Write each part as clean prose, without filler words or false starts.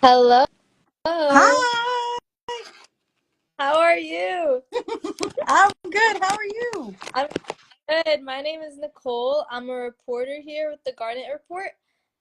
Hello. Hi, How are you? I'm good. How are you? I'm good. My name is Nicole. I'm a reporter here with the Garnet Report.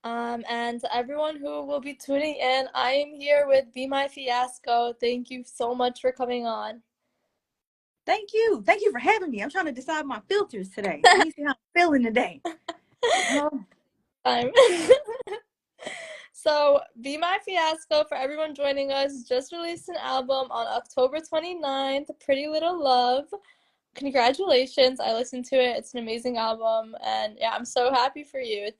And to everyone who will be tuning in, I am here with Be My Fiasco. Thank you so much for coming on. Thank you. Thank you for having me. I'm trying to decide my filters today. Let me see how I'm feeling today. Oh, Time. So, Be My Fiasco, for everyone joining us, just released an album on October 29th, Pretty Little Love. Congratulations. I listened to it. It's an amazing album. And yeah, I'm so happy for you.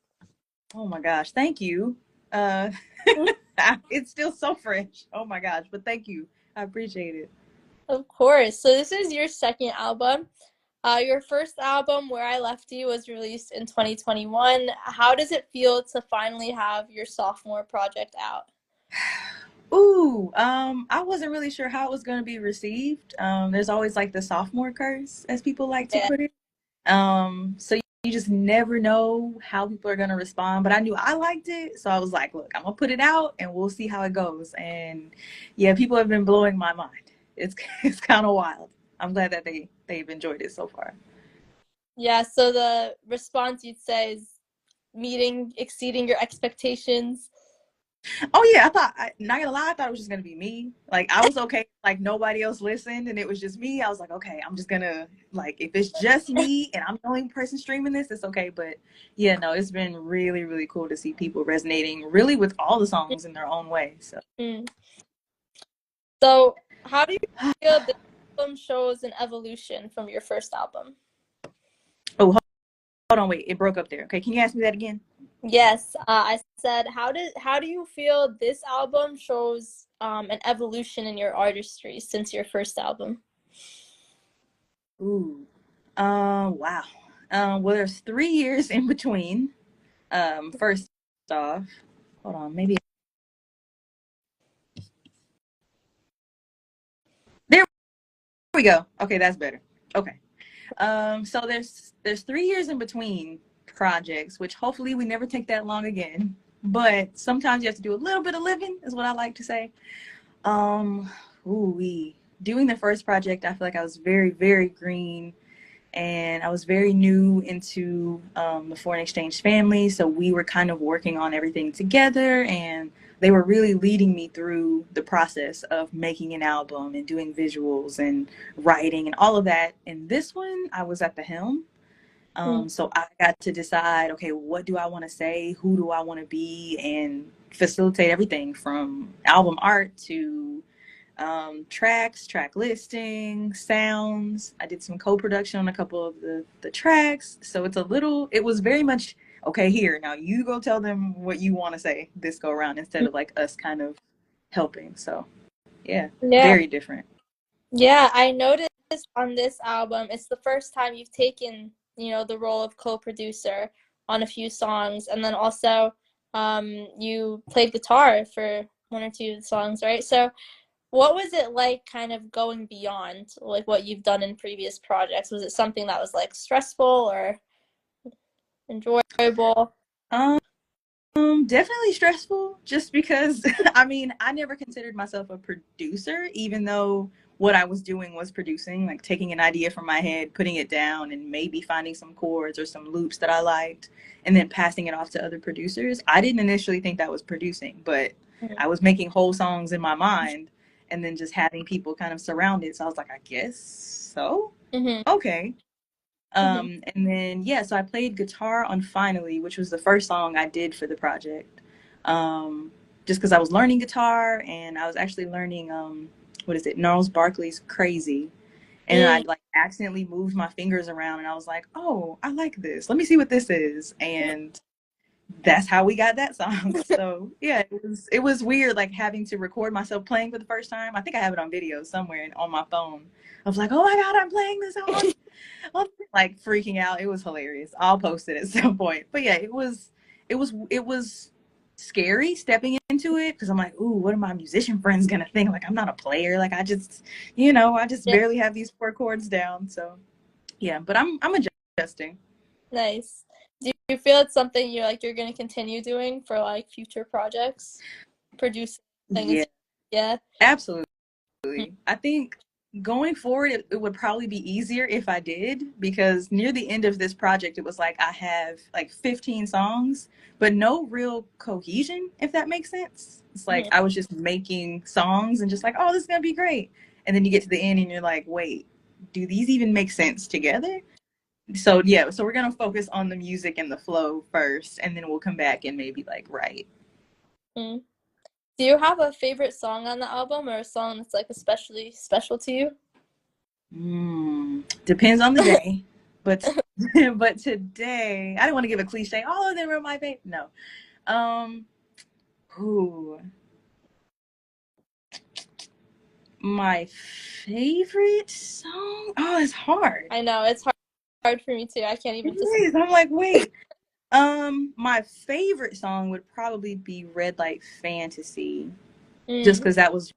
oh my gosh. Thank you. Uh, it's still so fresh. Oh my gosh. But thank you. I appreciate it. Of course. So this is your second album. Your first album, Where I Left You, was released in 2021. How does it feel to finally have your sophomore project out? Ooh, I wasn't really sure how it was going to be received. There's always like the sophomore curse, as people like to Yeah. put it. So you just never know how people are gonna respond. But I knew I liked it, so I was like, look, I'm gonna put it out and we'll see how it goes. And yeah, people have been blowing my mind. It's it's kind of wild. I'm glad that they've enjoyed it so far. Yeah, so the response you'd say is exceeding your expectations. Oh yeah, not gonna lie, I thought it was just gonna be me. Like I was okay, like nobody else listened and it was just me. I was like, okay, I'm just gonna like if it's just me and I'm the only person streaming this, it's okay. But yeah, no, it's been really, really cool to see people resonating really with all the songs in their own way. So Mm. So, how do you feel this album shows an evolution from your first album? oh hold on, wait, it broke up there. Okay, can you ask me that again? Yes, I said, how do you feel this album shows an evolution in your artistry since your first album? Ooh. Wow. Well, there's 3 years in between. First off, hold on, maybe there we go. Okay, that's better. Okay. So there's 3 years in between projects, which hopefully we never take that long again. But sometimes you have to do a little bit of living, is what I like to say. Um, ooh, we doing the first project, I feel like I was very, very green and I was very new into the foreign exchange family. So we were kind of working on everything together, and they were really leading me through the process of making an album and doing visuals and writing and all of that. And this one, I was at the helm. Mm. So I got to decide, okay, what do I want to say? Who do I want to be? And facilitate everything from album art to tracks, track listing, sounds. I did some co-production on a couple of the tracks. So it was very much, okay, here, now you go tell them what you want to say this go around instead of like us kind of helping. So yeah, Yeah. very different. Yeah, I noticed on this album, it's the first time you've taken, the role of co-producer on a few songs, and then also you played guitar for one or two songs, right? So what was it like kind of going beyond like what you've done in previous projects? Was it something that was like stressful or enjoyable? Um, Definitely stressful just because I mean, I never considered myself a producer, even though what I was doing was producing, like taking an idea from my head, putting it down, and maybe finding some chords or some loops that I liked, and then passing it off to other producers. I didn't initially think that was producing, but Mhm. I was making whole songs in my mind and then just having people kind of surround it. So I was like, I guess so. Mhm. Okay. Mhm. And then yeah, so I played guitar on Finally, which was the first song I did for the project. Um, just because I was learning guitar and I was actually learning what is it, Gnarls Barkley's Crazy. And then I Mm. like accidentally moved my fingers around and I was like, oh, I like this. Let me see what this is. And that's how we got that song. So yeah, it was weird like having to record myself playing for the first time. I think I have it on video somewhere on my phone. I was like, oh my God, I'm playing this song. Like freaking out. It was hilarious. I'll post it at some point. But yeah, it was scary stepping into it because I'm like, ooh, what are my musician friends gonna think? Like I'm not a player. Like I just Yeah, barely have these 4 chords down. So yeah, but I'm adjusting. nice. Do you feel it's something you're going to continue doing for like future projects? Producing. Yeah, Yeah. absolutely. Mm. I think going forward, it would probably be easier if I did, because near the end of this project, it was like I have like 15 songs, but no real cohesion, if that makes sense. It's like Mhm. I was just making songs and just like, oh, this is going to be great. And then you get to the end and you're like, wait, do these even make sense together? So, yeah, so we're going to focus on the music and the flow first, and then we'll come back and maybe like write. Mm. Do you have a favorite song on the album or a song that's like especially special to you? Depends on the day, but but today I didn't want to give a cliche. All of them were my favorite. No, um, who my favorite song? Oh, it's hard. I know it's hard for me too. I can't It even decide. is. I'm like, wait. My favorite song would probably be Red Light Fantasy, just Mm. because that was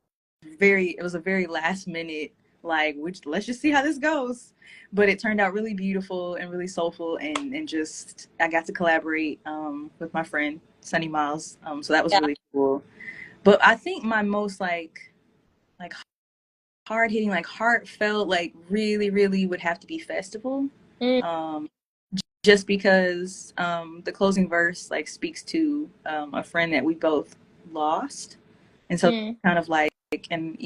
it was a very last minute, like, which let's just see how this goes. But it turned out really beautiful and really soulful, and just I got to collaborate with my friend Sunny Miles. So that was Yeah. really cool. But I think my most like hard hitting, like heartfelt, like really, really would have to be Festival. Mm. Um just because the closing verse like speaks to a friend that we both lost, and so Mm. kind of like, and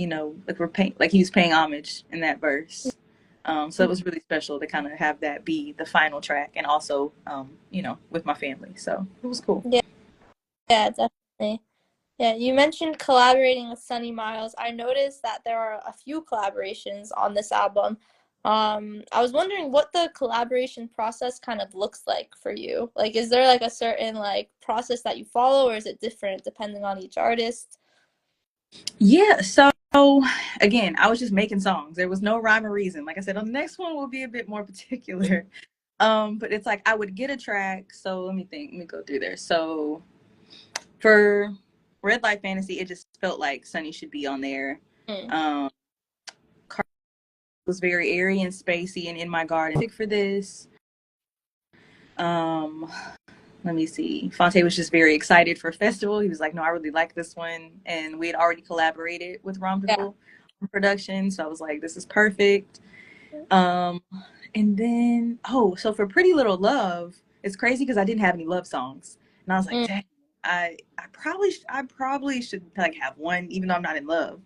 like we're paying, like he was paying homage in that verse. So it was really special to kind of have that be the final track, and also with my family, so it was cool. Yeah, yeah, definitely. Yeah, you mentioned collaborating with Sunny Miles. I noticed that there are a few collaborations on this album. I was wondering what the collaboration process kind of looks like for you. Like, is there like a certain like process that you follow, or is it different depending on each artist? Yeah, so again, I was just making songs. There was no rhyme or reason. Like I said, on the next one will be a bit more particular. But it's like I would get a track. So let me think. Let me go through there. So for Red Light Fantasy, it just felt like Sunny should be on there. Mm. Um, was very airy and spacey and in my garden for this. Um, let me see. Fonte was just very excited for Festival. He was like, "No, I really like this one," and we had already collaborated with Yeah. Rompable production, so I was like, "This is perfect." Um, and then so for Pretty Little Love, it's crazy because I didn't have any love songs, and I was like, Mm. "Dang, I probably should like have one, even though I'm not in love."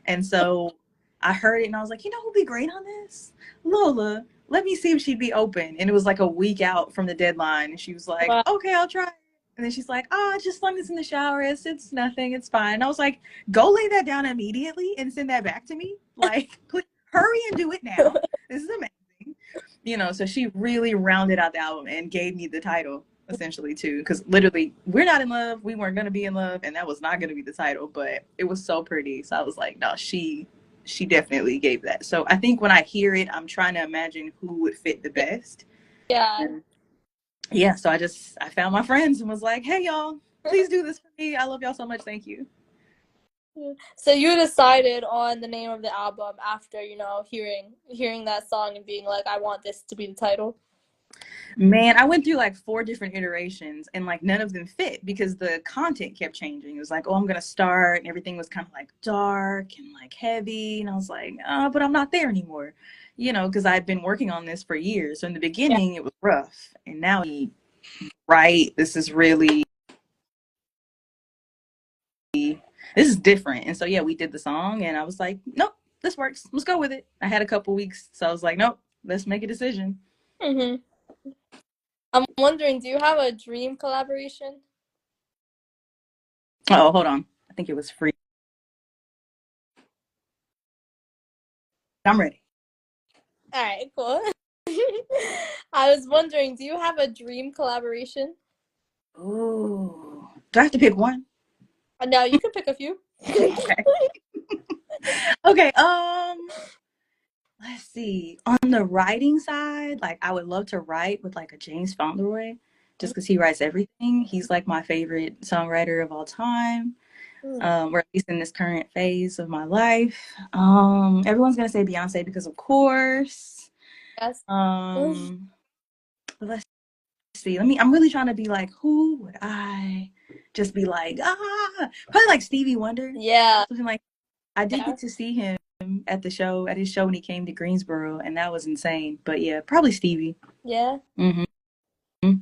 And so I heard it, and I was like, "You know who'd be great on this? Lola. Let me see if she'd be open." And it was like a week out from the deadline, and she was like, Wow. "Okay, I'll try." And then she's like, "Oh, I just slung this in the shower. It's nothing. It's fine." And I was like, "Go lay that down immediately and send that back to me. Like, please hurry and do it now. This is amazing." So she really rounded out the album and gave me the title essentially too, because literally we're not in love, we weren't going to be in love, and that was not going to be the title, but it was so pretty, so I was like, no, she definitely gave that. So I think when I hear it, I'm trying to imagine who would fit the best. Yeah. And yeah, so I found my friends and was like, hey y'all, please do this for me, I love y'all so much, thank you. So you decided on the name of the album after, hearing that song and being like, I want this to be the title. Man, I went through like 4 different iterations, and like none of them fit because the content kept changing. It was like, oh, I'm gonna start, and everything was kind of like dark and like heavy, and I was like, but I'm not there anymore, because I'd been working on this for years. So in the Yeah. beginning, it was rough, and now, right, this is different. And so yeah, we did the song, and I was like, nope, this works. Let's go with it. I had a couple weeks, so I was like, nope, let's make a decision. Mm-hmm. I'm wondering, do you have a dream collaboration? Oh, hold on. I think it was free. I'm ready. All right, cool. I was wondering, do you have a dream collaboration? Ooh. Do I have to pick one? No, you can pick a few. Okay. Okay. Let's see. On the writing side, like I would love to write with like a James Fauntleroy, just because he writes everything. He's like my favorite songwriter of all time. Or at least in this current phase of my life. Everyone's gonna say Beyonce because of course. Yes. But let's see. I'm really trying to be like, who would I just be like, probably like Stevie Wonder, Yeah. something like. I did Yeah. get to see him at his show when he came to Greensboro, and that was insane. But yeah, probably Stevie. Yeah. Mm-hmm.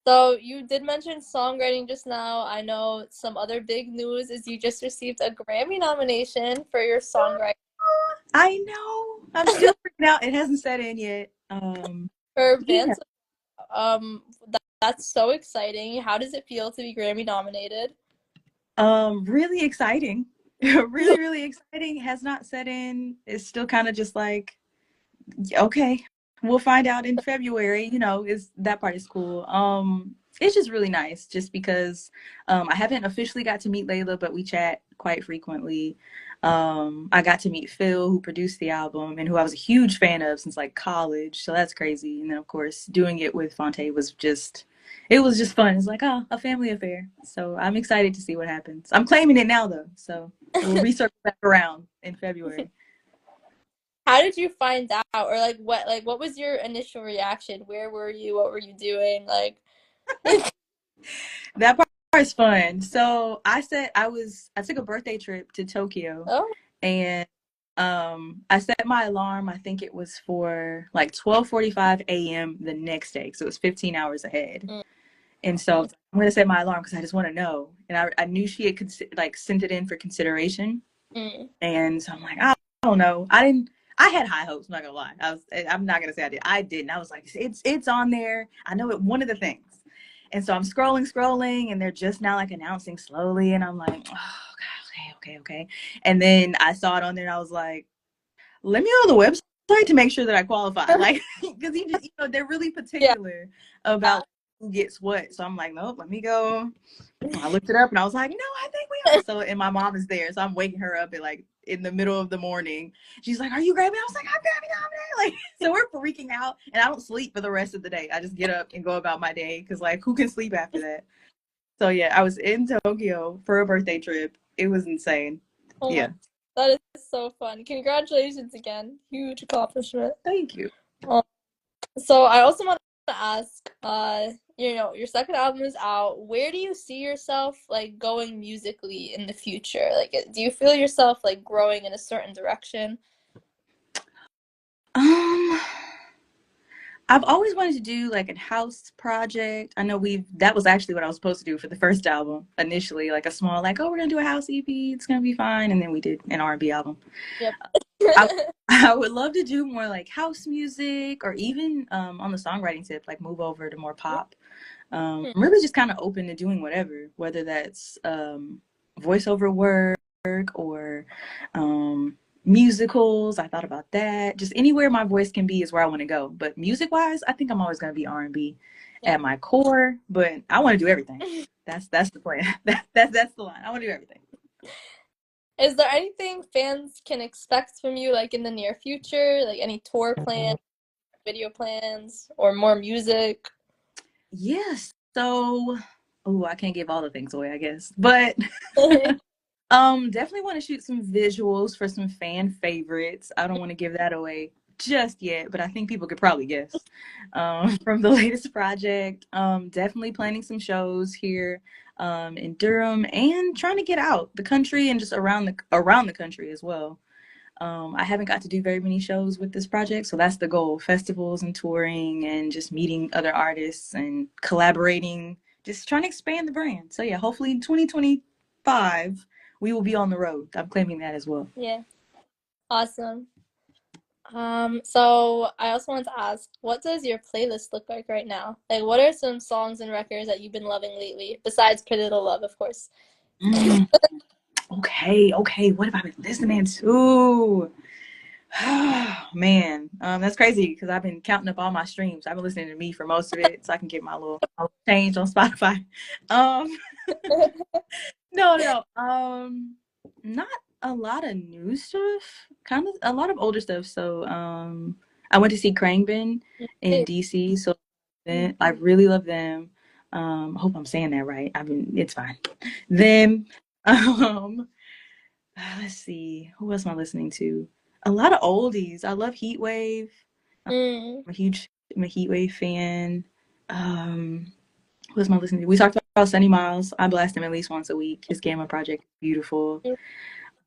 So you did mention songwriting just now. I know some other big news is you just received a Grammy nomination for your songwriting I know. I'm still freaking out. It hasn't set in yet. for Yeah. Vance. That's so exciting. How does it feel to be Grammy nominated? Really exciting. Really, really exciting. Has not set in. It's still kind of just like, okay, we'll find out in February. You know, is that part is cool. It's just really nice, just because I haven't officially got to meet Layla, but we chat quite frequently. I got to meet Phil, who produced the album and who I was a huge fan of since like college. So that's crazy. And then of course doing it with Fonte was just, it was just fun. It's like, oh, a family affair. So I'm excited to see what happens. I'm claiming it now though. So we'll recircle back around in February. How did you find out, or what was your initial reaction? Where were you? What were you doing? Like, That part is fun. So I took a birthday trip to Tokyo, oh, and I set my alarm. I think it was for like 12:45 a.m. the next day, so it was 15 hours ahead. mm, And so I'm gonna set my alarm because I just want to know. And I knew she had sent it in for consideration, mm, and so I'm like, I don't know. I didn't. I had high hopes. I'm not gonna lie. I'm not gonna say I did. I didn't. I was like, it's on there. I know it. One of the things. And so I'm scrolling, and they're just now like announcing slowly, and I'm like, oh god, okay. And then I saw it on there, and I was like, let me go to the website to make sure that I qualify, like, because they're really yeah. particular about who gets what. So I'm like, nope, let me go. I looked it up, and I was like, no, I think we are. So, and my mom is there, so I'm waking her up at like in the middle of the morning. She's like, are you Grammy? I was like, I'm Grammy nominated. Like, so we're freaking out, and I don't sleep for the rest of the day. I just get up and go about my day, because like, who can sleep after that? So yeah, I was in Tokyo for a birthday trip. It was insane. Oh my, Yeah. that is so fun. Congratulations again. Huge accomplishment. Thank you. Um, so I also want to ask, your second album is out. Where do you see yourself like going musically in the future? Like, do you feel yourself like growing in a certain direction? Um, I've always wanted to do like a house project. I know that was actually what I was supposed to do for the first album initially, like a small, like, oh, we're gonna do a house EP, it's gonna be fine. And then we did an R&B album. Yep. I, I would love to do more like house music, or even on the songwriting tip, like move over to more pop. I'm really just kind of open to doing whatever, whether that's voiceover work or musicals. I thought about that. Just anywhere my voice can be is where I want to go. But music wise, I think I'm always going to be R&B Yeah. at my core. But I want to do everything. That's the plan. That's the line. I want to do everything. Is there anything fans can expect from you, like in the near future? Like any tour plans, video plans, or more music? Yes. So, oh, I can't give all the things away, I guess. But definitely want to shoot some visuals for some fan favorites. I don't want to give that away just yet, but I think people could probably guess from the latest project. Definitely planning some shows here in Durham, and trying to get out the country and just around the country as well. I haven't got to do very many shows with this project, so that's the goal: festivals and touring, and just meeting other artists and collaborating. Just trying to expand the brand. So yeah, hopefully in 2025 we will be on the road. I'm claiming that as well. Yeah. Awesome. So I also want to ask, what does your playlist look like right now? Like, what are some songs and records that you've been loving lately, besides Pretty Little Love, of course? Mm, okay. What have I been listening to? Man, that's crazy because I've been counting up all my streams. I've been listening to me for most of it, so I can get my little change on Spotify. Um, no. Not a lot of new stuff. Kind of a lot of older stuff. So, I went to see Khruangbin in DC. So, I really love them. I hope I'm saying that right. I mean, it's fine. Then, um, let's see, who else am I listening to? A lot of oldies. I love Heatwave. Mm. I'm a Heatwave fan. Who else am I listening to? We talked Sunny Miles. I blast him at least once a week. His Gamma project is beautiful.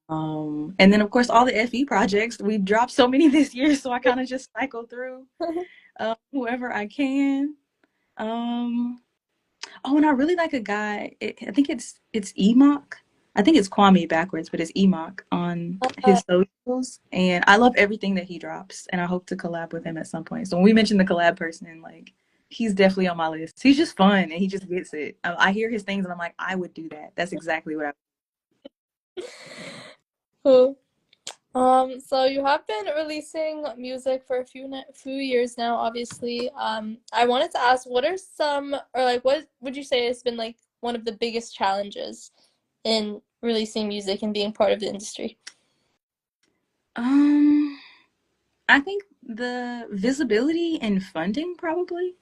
And then of course all the FE projects. We dropped so many this year, so I kind of just cycle through whoever I can. Oh, and I really like a guy. I think it's Emok. I think it's Kwame backwards, but it's Emok on his socials. And I love everything that he drops, and I hope to collab with him at some point. So when we mentioned the collab person, like he's definitely on my list. He's just fun and he just gets it. I hear his things and I'm like, I would do that. That's exactly what I. Cool. So you have been releasing music for a few years now, obviously. I wanted to ask, what are some, or like, what would you say has been like one of the biggest challenges in releasing music and being part of the industry? I think the visibility and funding probably.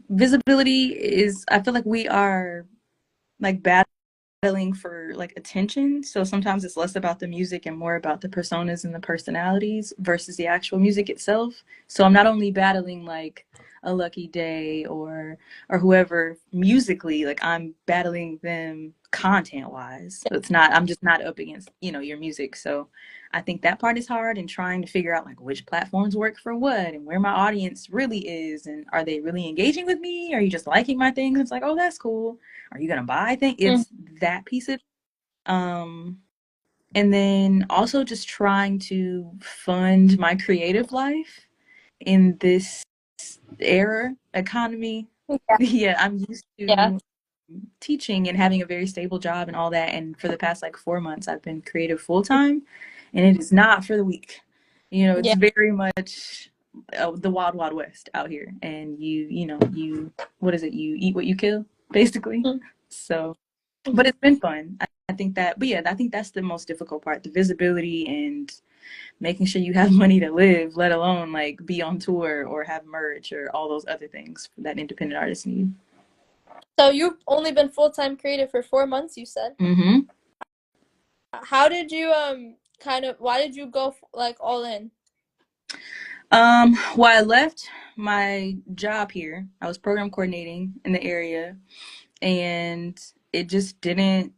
Visibility is, I feel like we are like battling for like attention. So sometimes it's less about the music and more about the personas and the personalities versus the actual music itself. So I'm not only battling like a Lucky Day or whoever musically, like I'm battling them content wise. So it's not, I'm just not up against, your music. So I think that part is hard, and trying to figure out like which platforms work for what and where my audience really is, and are they really engaging with me? Are you just liking my things? It's like, oh, that's cool. Are you gonna buy things? It's that piece of and then also just trying to fund my creative life in this era economy. Yeah, I'm used to teaching and having a very stable job and all that, and for the past like 4 months I've been creative full-time, and it is not for the weak. It's very much the wild wild west out here, and you what is it, you eat what you kill, basically. So but it's been fun. I think that, but yeah, I think that's the most difficult part, the visibility and making sure you have money to live, let alone like be on tour or have merch or all those other things that independent artists need. So you've only been full-time creative for 4 months, you said? How did you why did you go like all in? Well, I left my job here. I was program coordinating in the area, and it just didn't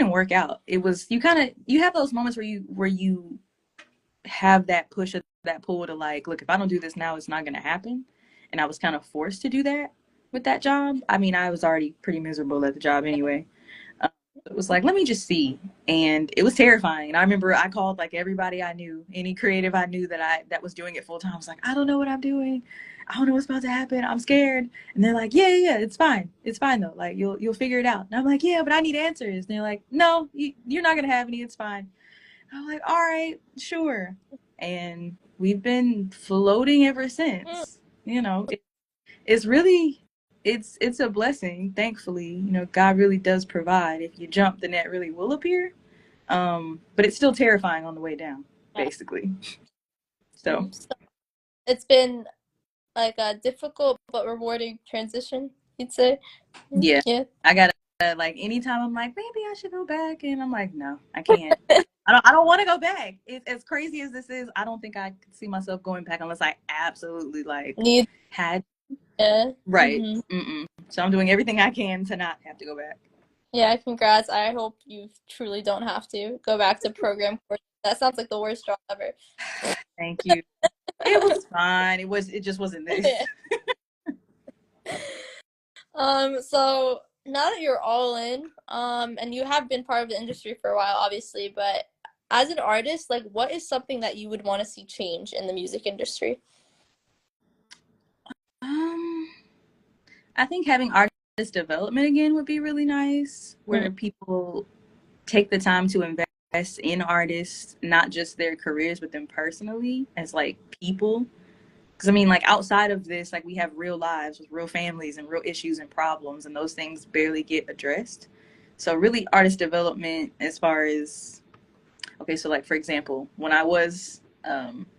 work out. It was, you have those moments where you have that push of that pull to like, look, if I don't do this now, it's not gonna happen. And I was kind of forced to do that with that job. I mean, I was already pretty miserable at the job anyway. It was like, let me just see. And it was terrifying. And I remember I called like everybody I knew, any creative I knew that was doing it full time. I was like, I don't know what I'm doing. I don't know what's about to happen. I'm scared. And they're like, yeah, it's fine. It's fine though. Like you'll figure it out. And I'm like, yeah, but I need answers. And they're like, no, you're not gonna have any. It's fine. And I'm like, all right, sure. And we've been floating ever since. It's really, it's a blessing, thankfully. God really does provide. If you jump, the net really will appear. But it's still terrifying on the way down, basically. So it's been like a difficult but rewarding transition, you'd say? Yeah. I gotta, like, anytime I'm like, maybe I should go back, and I'm like, no, I can't. I don't want to go back. As crazy as this is, I don't think I could see myself going back unless I absolutely like had. Right. So I'm doing everything I can to not have to go back. Yeah, congrats. I hope you truly don't have to go back to program course. That sounds like the worst job ever. Thank you. It was fine. It just wasn't this. So now that you're all in, and you have been part of the industry for a while, obviously, but as an artist, like, what is something that you would want to see change in the music industry? I think having artist development again would be really nice, where people take the time to invest in artists, not just their careers, but them personally as like people. Because I mean, like outside of this, like we have real lives with real families and real issues and problems, and those things barely get addressed. So really artist development as far as, okay, so like for example, when I was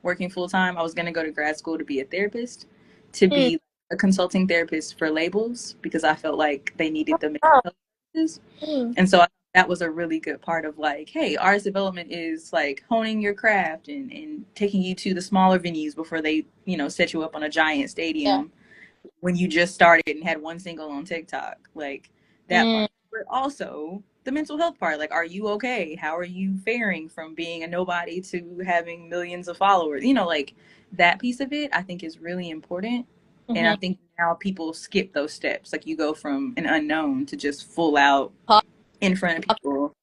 working full time, I was going to go to grad school to be a therapist, to be a consulting therapist for labels, because I felt like they needed the mental health services. And so that was a really good part of like, hey, artist development is like honing your craft and taking you to the smaller venues before they, set you up on a giant stadium when you just started and had one single on TikTok, like that Mm, part. But also the mental health part, like, are you okay? How are you faring from being a nobody to having millions of followers? You know, like that piece of it, I think is really important. And I mm-hmm. think now people skip those steps. Like you go from an unknown to just full out Pop, in front of pop. people.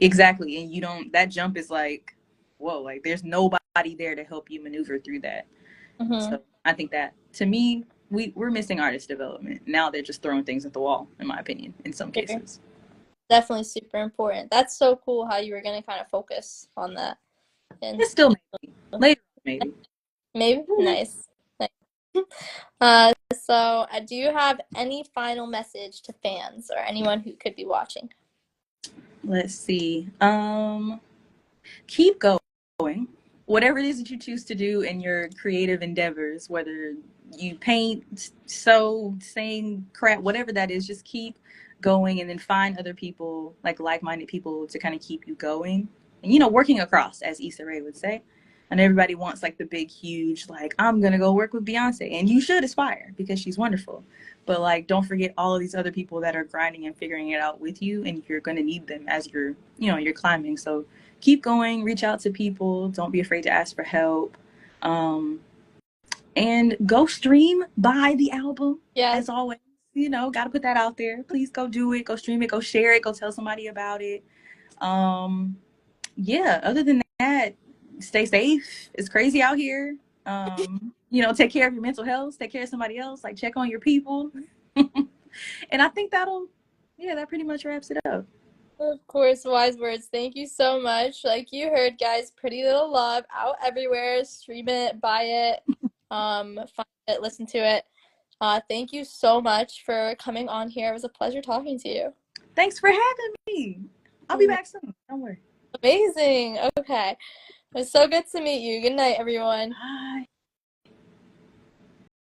Exactly. And you don't, that jump is like, whoa, like there's nobody there to help you maneuver through that. Mm-hmm. So I think that to me, we're missing artist development. Now they're just throwing things at the wall, in my opinion, in some Sure. cases. Definitely super important. That's so cool how you were going to kind of focus on that. And It's still maybe. Later, maybe. maybe nice. Nice. Do you have any final message to fans or anyone who could be watching? Let's see. Keep going. Whatever it is that you choose to do in your creative endeavors, whether you paint, sew, sing, craft, whatever that is, just keep going and then find other people, like-minded people to kind of keep you going. And, working across, as Issa Rae would say. And everybody wants like the big, huge, like, I'm going to go work with Beyonce. And you should aspire because she's wonderful. But like, don't forget all of these other people that are grinding and figuring it out with you. And you're going to need them as you're climbing. So keep going, reach out to people. Don't be afraid to ask for help. And go stream, buy the album, Yes. as always. Got to put that out there. Please go do it. Go stream it. Go share it. Go tell somebody about it. Yeah, other than that, stay safe. It's crazy out here. Take care of your mental health. Take care of somebody else. Like, check on your people. And I think that pretty much wraps it up. Of course, wise words. Thank you so much. Like you heard, guys, Pretty Little Love out everywhere. Stream it, buy it, find it, listen to it. Thank you so much for coming on here. It was a pleasure talking to you. Thanks for having me. I'll be back soon. Don't worry. Amazing. Okay. It was so good to meet you. Good night, everyone. Bye.